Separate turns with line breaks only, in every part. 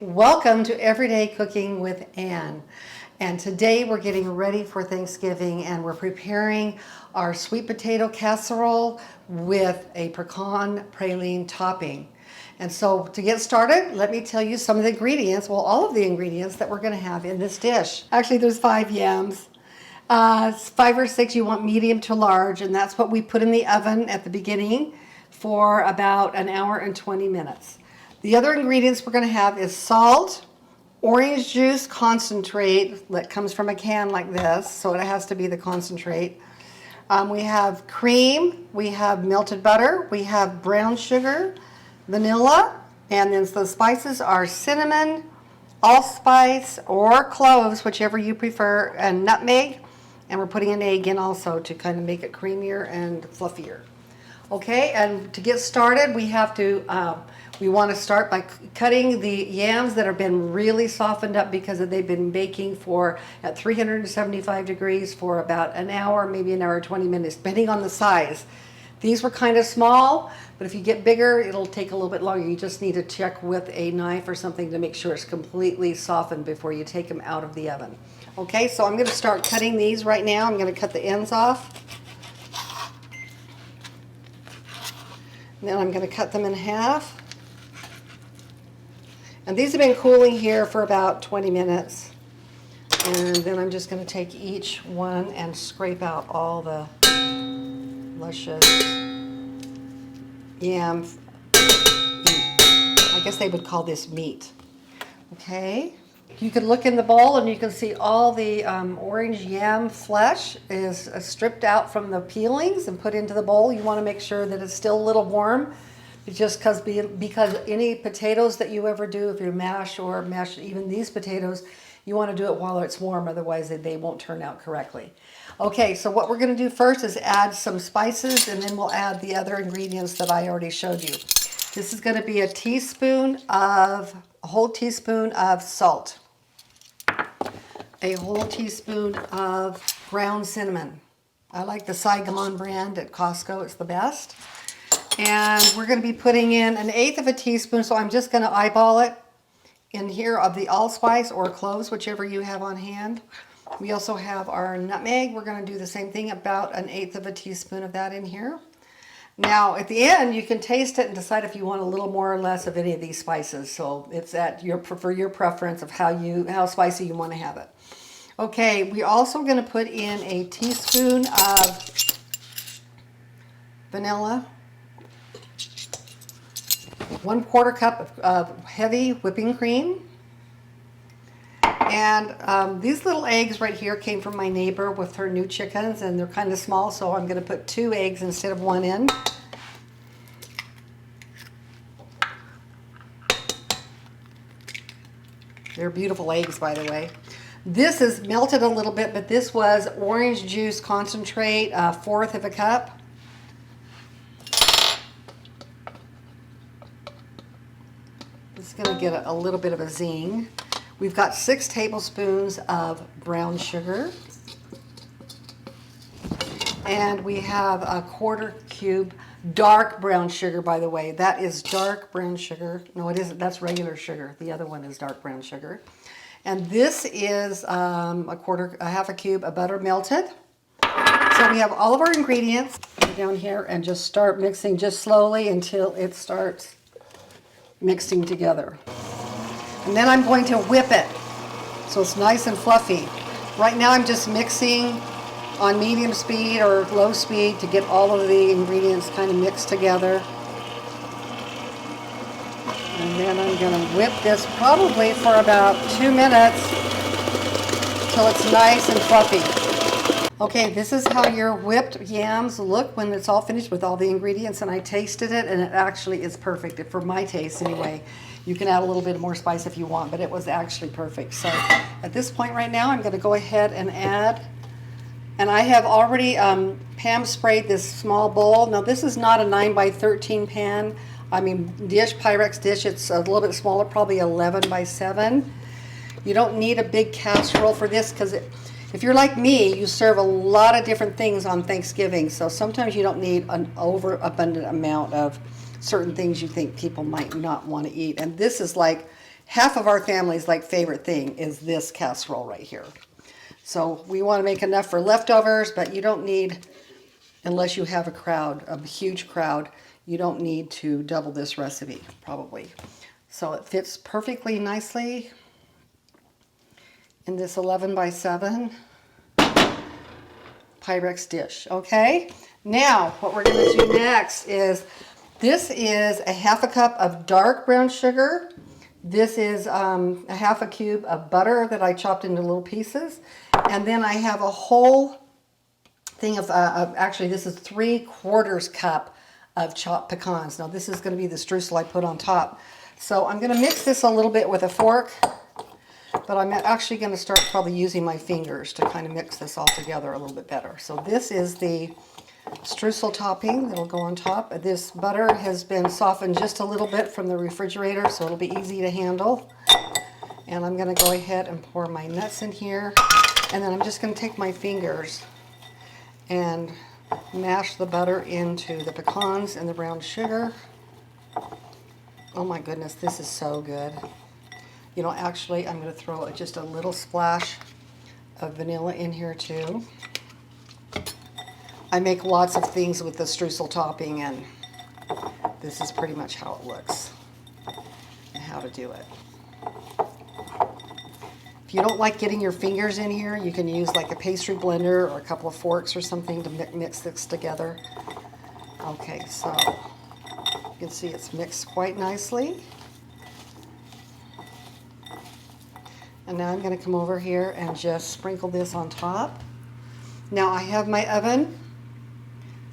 Welcome to Everyday Cooking with Ann. And today we're getting ready for Thanksgiving and we're preparing our sweet potato casserole with a pecan praline topping. And so to get started, let me tell you some of the ingredients, well, all of the ingredients that we're going to have in this dish. Actually, there's 5 yams. 5 or 6 you want medium to large, and that's what we put in the oven at the beginning for about an hour and 20 minutes. The other ingredients we're going to have is salt, orange juice concentrate that comes from a can like this, so it has to be the concentrate. We have cream, we have melted butter, we have brown sugar, vanilla, and then the spices are cinnamon, allspice, or cloves, whichever you prefer, and nutmeg. And we're putting an egg in also to kind of make it creamier and fluffier. Okay, and to get started, we want to start by cutting the yams that have been really softened up because they've been baking at 375 degrees for about an hour, maybe an hour and 20 minutes, depending on the size. These were kind of small, but if you get bigger, it'll take a little bit longer. You just need to check with a knife or something to make sure it's completely softened before you take them out of the oven. Okay, so I'm going to start cutting these right now. I'm going to cut the ends off. And then I'm going to cut them in half. And these have been cooling here for about 20 minutes. And then I'm just going to take each one and scrape out all the luscious yam. I guess they would call this meat. Okay. You can look in the bowl and you can see all the orange yam flesh is stripped out from the peelings and put into the bowl. You want to make sure that it's still a little warm, just because any potatoes that you ever do, if you mash even these potatoes, you want to do it while it's warm, otherwise they won't turn out correctly. Okay, so what we're going to do first is add some spices, and then we'll add the other ingredients that I already showed you. This is going to be a whole teaspoon of salt, a whole teaspoon of ground cinnamon. I like the Saigon brand at Costco, it's the best. And we're going to be putting in 1/8 of a teaspoon, so I'm just going to eyeball it in here, of the allspice or cloves, whichever you have on hand. We also have our nutmeg. We're going to do the same thing, about 1/8 of a teaspoon of that in here. Now, at the end, you can taste it and decide if you want a little more or less of any of these spices. So it's your preference of how spicy you want to have it. Okay, we're also going to put in a teaspoon of vanilla, 1/4 cup of heavy whipping cream. And these little eggs right here came from my neighbor with her new chickens, and they're kind of small, so I'm going to put 2 eggs instead of 1 in. They're beautiful eggs, by the way. This is melted a little bit, but this was orange juice concentrate, 1/4 of a cup. It's going to get a little bit of a zing. We've got 6 tablespoons of brown sugar. And we have a 1/4 cube dark brown sugar, by the way. That is dark brown sugar. No, it isn't. That's regular sugar. The other one is dark brown sugar. And this is a half a cube of butter melted. So we have all of our ingredients down here, and just start mixing just slowly until it starts mixing together. And then I'm going to whip it so it's nice and fluffy. Right now I'm just mixing on medium speed or low speed to get all of the ingredients kind of mixed together. And then I'm going to whip this probably for about 2 minutes till it's nice and fluffy. Okay, this is how your whipped yams look when it's all finished with all the ingredients, and I tasted it, and it actually is perfect, for my taste anyway. You can add a little bit more spice if you want, but it was actually perfect. So at this point right now, I'm going to go ahead and add, and I have already Pam sprayed this small bowl. Now this is not a 9x13 pan, Pyrex dish. It's a little bit smaller, probably 11x7. You don't need a big casserole for this, because if you're like me, you serve a lot of different things on Thanksgiving, so sometimes you don't need an overabundant amount of certain things you think people might not want to eat. And this is like half of our family's like favorite thing is this casserole right here. So we want to make enough for leftovers, but you don't need, unless you have a crowd, a huge crowd, you don't need to double this recipe, probably. So it fits perfectly nicely in this 11 by 7 Pyrex dish, okay? Now, what we're going to do next is, this is a half a cup of dark brown sugar. This is a half a cube of butter that I chopped into little pieces. And then I have a whole thing of actually this is 3/4 cup of chopped pecans. Now this is going to be the streusel I put on top. So I'm going to mix this a little bit with a fork, but I'm actually going to start probably using my fingers to kind of mix this all together a little bit better. So this is the streusel topping that'll go on top. This butter has been softened just a little bit from the refrigerator, so it'll be easy to handle. And I'm going to go ahead and pour my nuts in here. And then I'm just going to take my fingers and mash the butter into the pecans and the brown sugar. Oh my goodness, this is so good. You know, actually, I'm going to throw just a little splash of vanilla in here too. I make lots of things with the streusel topping, and this is pretty much how it looks and how to do it. If you don't like getting your fingers in here, you can use like a pastry blender or a couple of forks or something to mix this together. Okay, so you can see it's mixed quite nicely. And now I'm going to come over here and just sprinkle this on top. Now I have my oven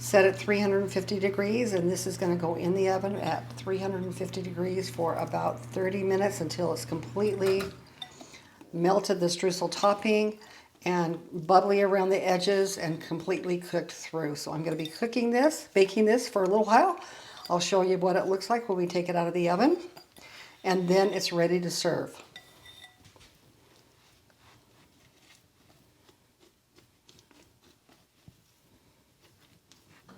set at 350 degrees, and this is going to go in the oven at 350 degrees for about 30 minutes until it's completely melted the streusel topping and bubbly around the edges and completely cooked through. So I'm going to be baking this for a little while. I'll show you what it looks like when we take it out of the oven, and then it's ready to serve.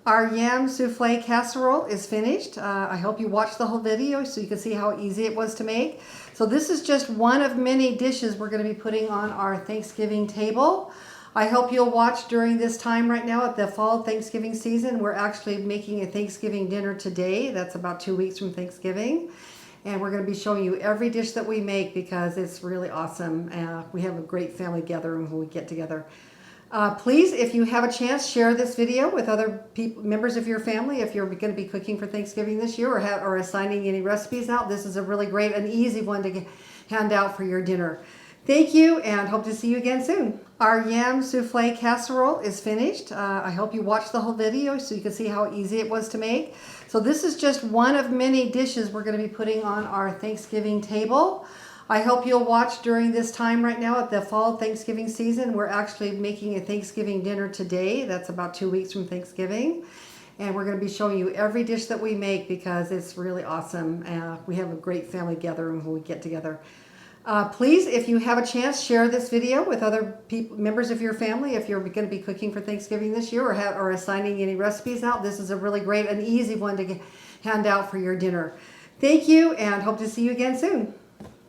Our yam souffle casserole is finished. I hope you watched the whole video so you can see how easy it was to make. So this is just one of many dishes we're going to be putting on our Thanksgiving table. I hope you'll watch during this time right now at the fall Thanksgiving season. We're actually making a Thanksgiving dinner today. That's about 2 weeks from Thanksgiving. And we're going to be showing you every dish that we make because it's really awesome. We have a great family gathering when we get together. Please, if you have a chance, share this video with other members of your family. If you're going to be cooking for Thanksgiving this year or assigning any recipes out, this is a really great and easy one to hand out for your dinner. Thank you, and hope to see you again soon. Our yam souffle casserole is finished. I hope you watched the whole video so you can see how easy it was to make. So this is just one of many dishes we're going to be putting on our Thanksgiving table. I hope you'll watch during this time right now at the fall Thanksgiving season. We're actually making a Thanksgiving dinner today. That's about 2 weeks from Thanksgiving. And we're going to be showing you every dish that we make because it's really awesome. We have a great family gathering when we get together. Please, if you have a chance, share this video with other members of your family. If you're going to be cooking for Thanksgiving this year or assigning any recipes out, this is a really great and easy one to hand out for your dinner. Thank you, and hope to see you again soon.